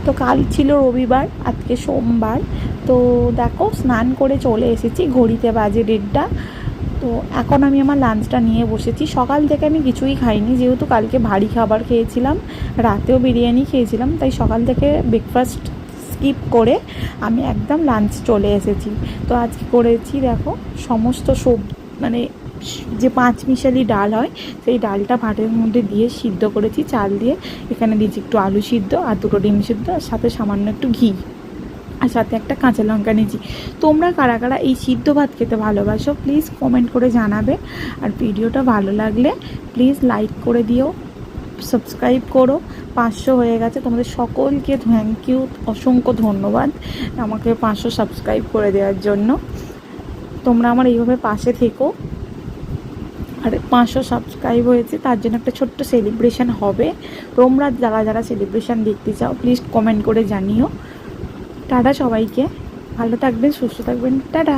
তো কাল ছিল রবিবার, আজকে সোমবার। তো দেখো স্নান করে চলে এসেছি, ঘড়িতে বাজে 1:30। তো এখন আমি আমার লাঞ্চটা নিয়ে বসেছি। সকাল থেকে আমি কিছুই খাইনি, যেহেতু কালকে ভারী খাবার খেয়েছিলাম, রাতেও বিরিয়ানি খেয়েছিলাম, তাই সকাল থেকে ব্রেকফাস্ট স্কিপ করে আমি একদম লাঞ্চ চলে এসেছি। তো আজকে করেছি দেখো সমস্ত মানে যে পাঁচমিশালি ডাল হয় সেই ডালটা ভাতের মধ্যে দিয়ে সিদ্ধ করেছি চাল দিয়ে। এখানে দিয়েছি একটু আলু সিদ্ধ আর 2টো ডিম সিদ্ধ, আর সাথে সামান্য একটু ঘি, আর সাথে একটা কাঁচা লঙ্কা নিয়েছি। তোমরা কারা কারা এই সিদ্ধ ভাত খেতে ভালোবাসো প্লিজ কমেন্ট করে জানাবে। আর ভিডিওটা ভালো লাগলে প্লিজ লাইক করে দিও, সাবস্ক্রাইব করো। 500 হয়ে গেছে, তোমাদের সকলকে থ্যাংক ইউ, অসংখ্য ধন্যবাদ আমাকে 500 সাবস্ক্রাইব করে দেওয়ার জন্য। তোমরা আমার এইভাবে পাশে থেকো। আর 500 সাবস্ক্রাইব হয়েছে, তার জন্য একটা ছোট্ট সেলিব্রেশন হবে। তোমরা যারা যারা সেলিব্রেশন দেখতে চাও প্লিজ কমেন্ট করে জানিও। টাটা সবাইকে, ভালো থাকবেন, সুস্থ থাকবেন, টাটা।